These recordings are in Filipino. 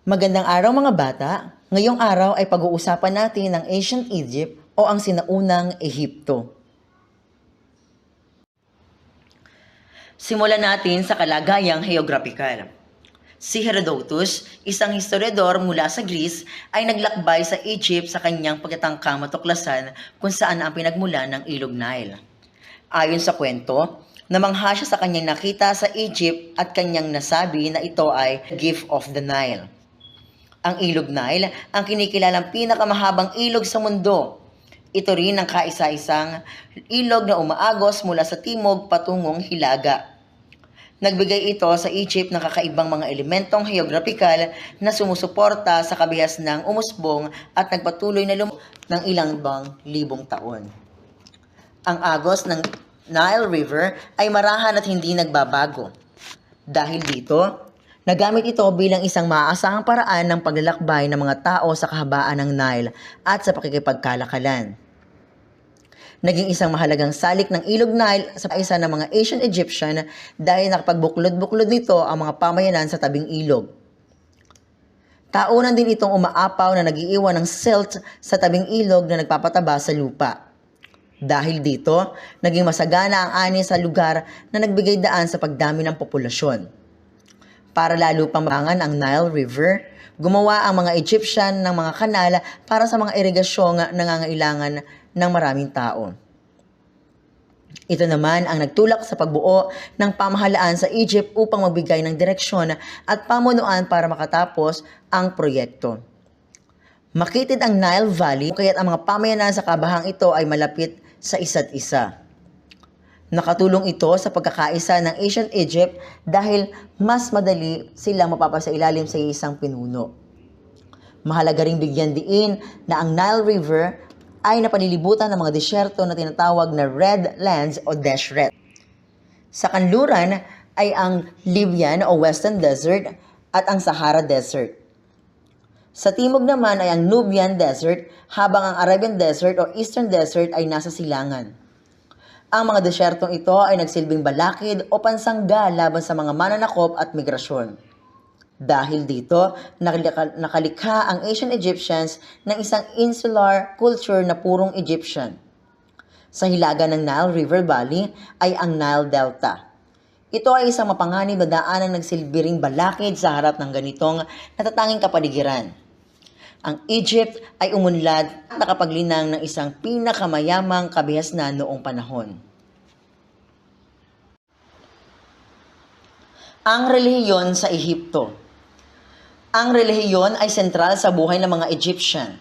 Magandang araw mga bata. Ngayong araw ay pag-uusapan natin ang Ancient Egypt o ang sinaunang Ehipto. Simulan natin sa kalagayang heograpikal. Si Herodotus, isang historiador mula sa Greece, ay naglakbay sa Egypt sa kanyang pagtatangkang matuklasan kung saan ang pinagmulan ng Ilog Nile. Ayon sa kwento, namangha siya sa kanyang nakita sa Egypt at kanyang nasabi na ito ay gift of the Nile. Ang Ilog Nile ang kinikilalang pinakamahabang ilog sa mundo. Ito rin ang kaisa-isang ilog na umaagos mula sa timog patungong hilaga. Nagbigay ito sa Egypt ng kakaibang mga elementong heograpikal na sumusuporta sa kabihas ng umusbong at nagpatuloy na ng ilang libong taon. Ang agos ng Nile River ay marahan at hindi nagbabago. Dahil dito, nagamit ito bilang isang maaasahang paraan ng paglalakbay ng mga tao sa kahabaan ng Nile at sa pakikipagkalakalan. Naging isang mahalagang salik ng Ilog Nile sa isa ng mga ancient Egyptian dahil nakapagbuklod-buklod nito ang mga pamayanan sa tabing ilog. Taunan din itong umaapaw na nagiiwan ng silt sa tabing ilog na nagpapataba sa lupa. Dahil dito, naging masagana ang ani sa lugar na nagbigay daan sa pagdami ng populasyon. Para lalo pang mabangan ang Nile River, gumawa ang mga Egyptian ng mga kanal para sa mga irigasyong nangangailangan ng maraming tao. Ito naman ang nagtulak sa pagbuo ng pamahalaan sa Egypt upang magbigay ng direksyon at pamunuan para makatapos ang proyekto. Makitid ang Nile Valley, kaya't ang mga pamayanan sa kabahang ito ay malapit sa isa't isa. Nakatulong ito sa pagkakaisa ng Ancient Egypt dahil mas madali silang mapapasailalim sa isang pinuno. Mahalaga ring bigyan diin na ang Nile River ay napalilibutan ng mga disyerto na tinatawag na Red Lands o Desert. Sa kanluran ay ang Libyan o Western Desert at ang Sahara Desert. Sa timog naman ay ang Nubian Desert, habang ang Arabian Desert o Eastern Desert ay nasa silangan. Ang mga desyertong ito ay nagsilbing balakid o pansangga laban sa mga mananakop at migrasyon. Dahil dito, nakalikha ang ancient Egyptians ng isang insular culture na purong Egyptian. Sa hilaga ng Nile River Valley ay ang Nile Delta. Ito ay isang mapanganib na daanang nagsilbiring balakid sa harap ng ganitong natatanging kapaligiran. Ang Egypt ay umunlad at nakapaglinang ng isang pinakamayamang kabihasnan noong panahon. Ang relihiyon sa Ehipto. Ang relihiyon ay sentral sa buhay ng mga Egyptian.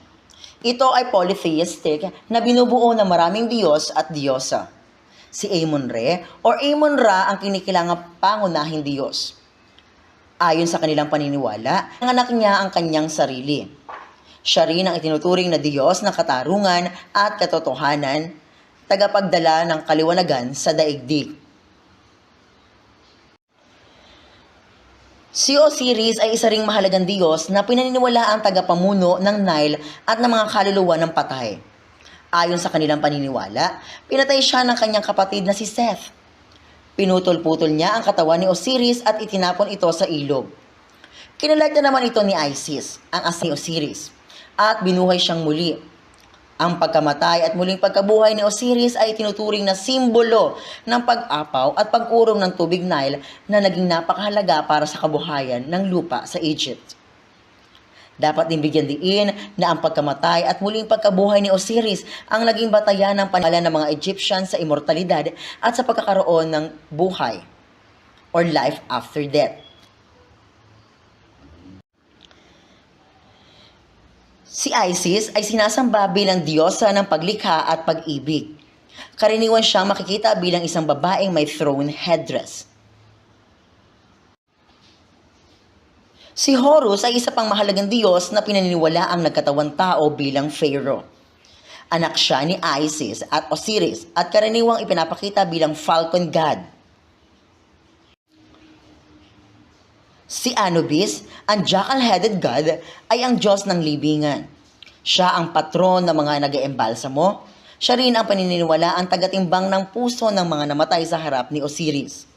Ito ay polytheistic na binubuo ng maraming Diyos at Diyosa. Si Amon-Re or Amon-Ra ang kinikilangang pangunahing Diyos. Ayon sa kanilang paniniwala, ang anak niya ang kanyang sarili. Siya rin ang itinuturing na Diyos ng katarungan at katotohanan, tagapagdala ng kaliwanagan sa daigdig. Si Osiris ay isa ring mahalagang Diyos na pinaniniwala ang tagapamuno ng Nile at ng mga kaluluwa ng patay. Ayon sa kanilang paniniwala, pinatay siya ng kanyang kapatid na si Seth. Pinutol-putol niya ang katawan ni Osiris at itinapon ito sa ilog. Kinalat na naman ito ni Isis, ang asa ni Osiris, at binuhay siyang muli. Ang pagkamatay at muling pagkabuhay ni Osiris ay tinuturing na simbolo ng pag-apaw at pag-urong ng tubig Nile na naging napakahalaga para sa kabuhayan ng lupa sa Egypt. Dapat din bigyan diin na ang pagkamatay at muling pagkabuhay ni Osiris ang naging batayan ng pangalan ng mga Egyptian sa immortalidad at sa pagkakaroon ng buhay or life after death. Si Isis ay sinasamba bilang diyosa ng paglikha at pag-ibig. Karaniwan siyang makikita bilang isang babaeng may throne headdress. Si Horus ay isa pang mahalagang diyos na pinaniniwala ang nagkatawang tao bilang Pharaoh. Anak siya ni Isis at Osiris at karaniwang ipinapakita bilang falcon god. Si Anubis, ang jackal-headed god, ay ang Diyos ng libingan. Siya ang patron ng mga nag-eembalsamo. Siya rin ang paniniwala ang tagatimbang ng puso ng mga namatay sa harap ni Osiris.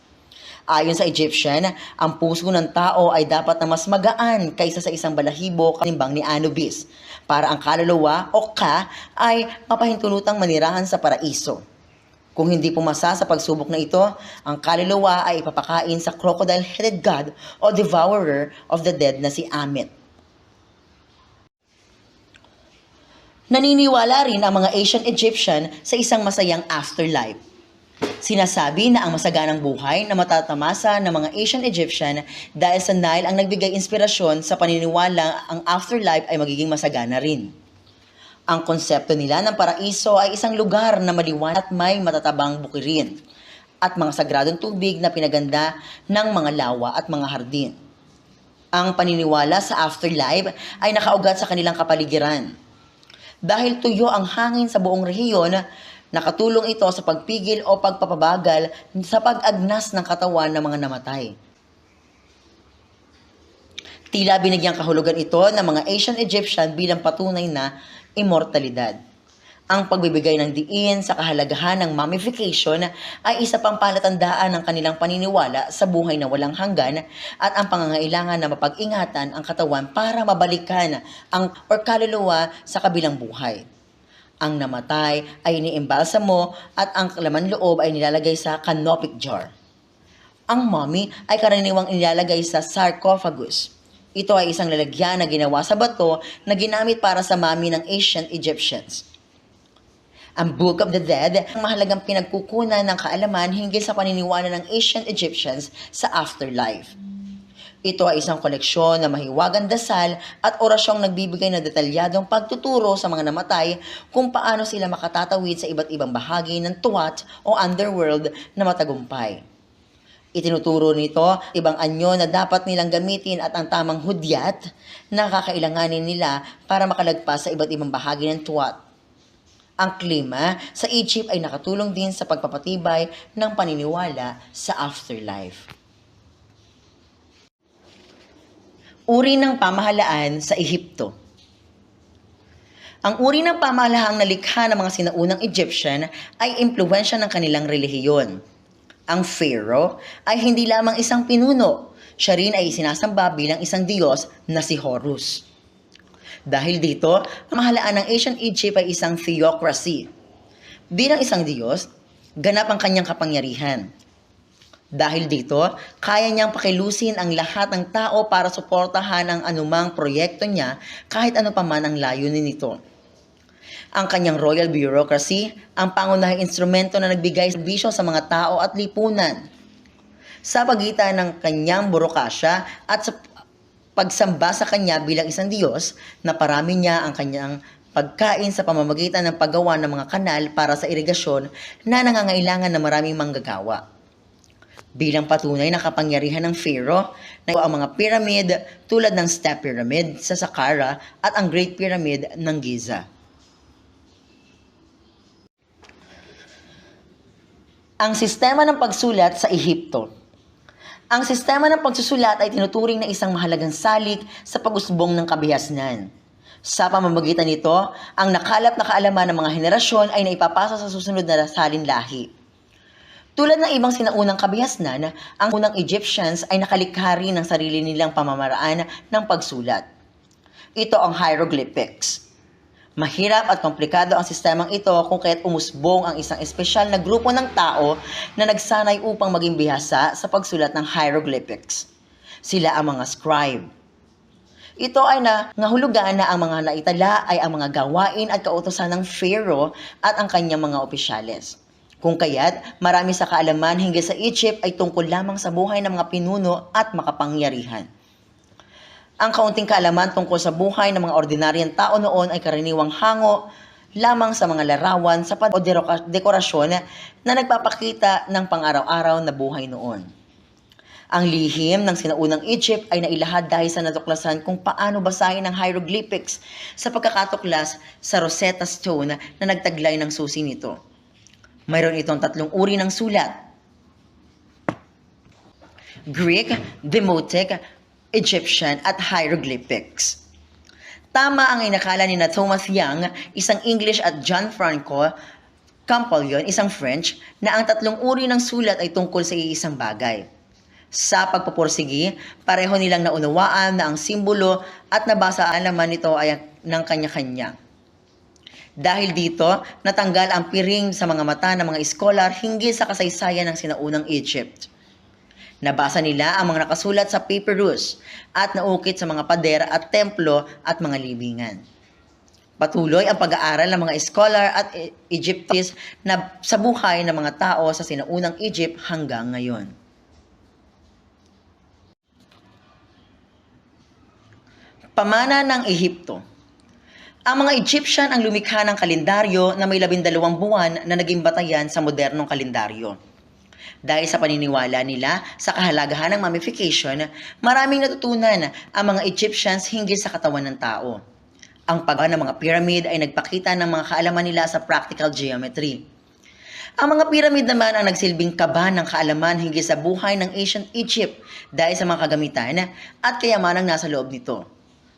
Ayon sa Egyptian, ang puso ng tao ay dapat na mas magaan kaysa sa isang balahibo katimbang ni Anubis, para ang kaluluwa o ka ay mapahintulutang manirahan sa paraiso. Kung hindi pumasa sa pagsubok na ito, ang kaluluwa ay ipapakain sa crocodile-headed god o devourer of the dead na si Amet. Naniniwala rin ang mga ancient Egyptian sa isang masayang afterlife. Sinasabi na ang masaganang buhay na matatamasa ng mga ancient Egyptian dahil sa Nile ang nagbigay inspirasyon sa paniniwala ang afterlife ay magiging masagana rin. Ang konsepto nila ng paraiso ay isang lugar na maliwanag at may matatabang bukirin at mga sagradong tubig na pinaganda ng mga lawa at mga hardin. Ang paniniwala sa afterlife ay nakaugat sa kanilang kapaligiran. Dahil tuyo ang hangin sa buong rehiyon, nakatulong ito sa pagpigil o pagpapabagal sa pag-agnas ng katawan ng mga namatay. Tila binigyang kahulugan ito ng mga ancient Egyptian bilang patunay na immortalidad. Ang pagbibigay ng diin sa kahalagahan ng mummification ay isa pang palatandaan ng kanilang paniniwala sa buhay na walang hanggan at ang pangangailangan na mapag-ingatan ang katawan para mabalikan ang kaluluwa sa kabilang buhay. Ang namatay ay iniimbalsamo at ang laman loob ay nilalagay sa canopic jar. Ang mummy ay karaniwang nilalagay sa sarcophagus. Ito ay isang lalagyan na ginawa sa bato na ginamit para sa mummy ng ancient Egyptians. Ang Book of the Dead ang mahalagang pinagkukunan ng kaalaman hinggil sa paniniwala ng ancient Egyptians sa afterlife. Ito ay isang koleksyon na mahiwagang dasal at orasyong nagbibigay ng detalyadong pagtuturo sa mga namatay kung paano sila makatatawid sa iba't ibang bahagi ng tuwat o underworld na matagumpay. Itinuturo nito ibang anyo na dapat nilang gamitin at ang tamang hudyat na kakailanganin nila para makalagpas sa iba't ibang bahagi ng tuwat. Ang klima sa Egypt ay nakatulong din sa pagpapatibay ng paniniwala sa afterlife. Uri ng pamahalaan sa Ehipto. Ang uri ng pamahalahang nalikha ng mga sinaunang Egyptian ay impluwensya ng kanilang relihiyon. Ang pharaoh ay hindi lamang isang pinuno, siya rin ay sinasamba bilang isang diyos na si Horus. Dahil dito, ang pamahalaan ng ancient Egypt ay isang theocracy. Bilang isang diyos, ganap ang kanyang kapangyarihan. Dahil dito, kaya niyang pakilusin ang lahat ng tao para suportahan ang anumang proyekto niya kahit ano pa man ang layunin nito. Ang kanyang royal bureaucracy, ang pangunahing instrumento na nagbigay serbisyo sa mga tao at lipunan. Sa pagitan ng kanyang burokasya at sa pagsamba sa kanya bilang isang Diyos, naparami niya ang kanyang pagkain sa pamamagitan ng paggawa ng mga kanal para sa irigasyon na nangangailangan ng maraming manggagawa. Bilang patunay ng kapangyarihan ng Pharaoh, na ang mga pyramid tulad ng Step Pyramid sa Saqqara at ang Great Pyramid ng Giza. Ang sistema ng pagsulat sa Ehipto. Ang sistema ng pagsusulat ay tinuturing na isang mahalagang salik sa pag-usbong ng kabihasnan. Sa pamamagitan nito, ang nakalap na kaalaman ng mga henerasyon ay naipapasa sa susunod na salinlahi. Tulad ng ibang sinaunang kabihasnan, ang unang Egyptians ay nakalikha rin ng sarili nilang pamamaraan ng pagsulat. Ito ang hieroglyphics. Mahirap at komplikado ang sistemang ito kung kaya't umusbong ang isang espesyal na grupo ng tao na nagsanay upang maging bihasa sa pagsulat ng hieroglyphics. Sila ang mga scribe. Ito ay nangahulugan na ang mga naitala ay ang mga gawain at kautusan ng Pharaoh at ang kanyang mga opisyales. Kung kaya't, marami sa kaalaman hinggil sa Egypt ay tungkol lamang sa buhay ng mga pinuno at makapangyarihan. Ang kaunting kaalaman tungkol sa buhay ng mga ordinaryang tao noon ay karaniwang hango lamang sa mga larawan sa o dekorasyon na nagpapakita ng pang-araw-araw na buhay noon. Ang lihim ng sinaunang Egypt ay nailahad dahil sa natuklasan kung paano basahin ang hieroglyphics sa pagkakatuklas sa Rosetta Stone na nagtaglay ng susi nito. Mayroon itong tatlong uri ng sulat: Greek, Demotic, Egyptian at hieroglyphics. Tama ang inakala ni Thomas Young, isang English, at John Franco Champollion, isang French, na ang tatlong uri ng sulat ay tungkol sa iisang bagay. Sa pagpupursigi, pareho nilang naunawaan na ang simbolo at nabasa ang laman nito ay ng kanya-kanya. Dahil dito, natanggal ang piring sa mga mata ng mga iskolar hinggil sa kasaysayan ng sinaunang Egypt. Nabasa nila ang mga nakasulat sa papyrus at naukit sa mga pader at templo at mga libingan. Patuloy ang pag-aaral ng mga scholar at Egyptists na sa buhay ng mga tao sa sinaunang Egypt hanggang ngayon. Pamana ng Ehipto. Ang mga Egyptian ang lumikha ng kalendaryo na may 12 buwan na naging batayan sa modernong kalendaryo. Dahil sa paniniwala nila sa kahalagahan ng mummification, maraming natutunan ang mga Egyptians hinggil sa katawan ng tao. Ang paggawa ng mga pyramid ay nagpakita ng mga kaalaman nila sa practical geometry. Ang mga pyramid naman ang nagsilbing kaba ng kaalaman hinggil sa buhay ng ancient Egypt dahil sa mga kagamitan at kayamanang nasa loob nito.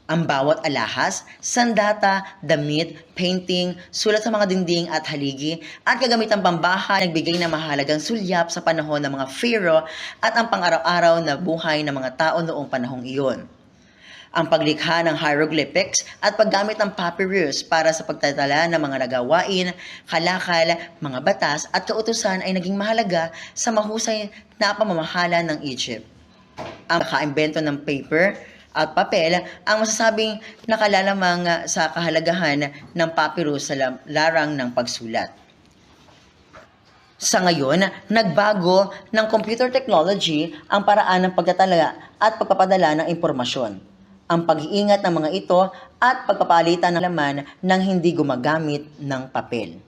Ang bawat alahas, sandata, damit, painting, sulat sa mga dingding at haligi at kagamitang pambahay nagbigay ng mahalagang sulyap sa panahon ng mga pharaoh at ang pang-araw-araw na buhay ng mga tao noong panahong iyon. Ang paglikha ng hieroglyphics at paggamit ng papyrus para sa pagtatala ng mga nagawain, kalakal, mga batas at kautusan ay naging mahalaga sa mahusay na pamamahala ng Egypt. Ang kakaimbento ng paper at papel ang masasabing nakalalamang sa kahalagahan ng papyrus sa larang ng pagsulat. Sa ngayon, nagbago ng computer technology ang paraan ng pagtatala at pagpapadala ng impormasyon. Ang pag-iingat ng mga ito at pagpapalitan ng laman ng hindi gumagamit ng papel.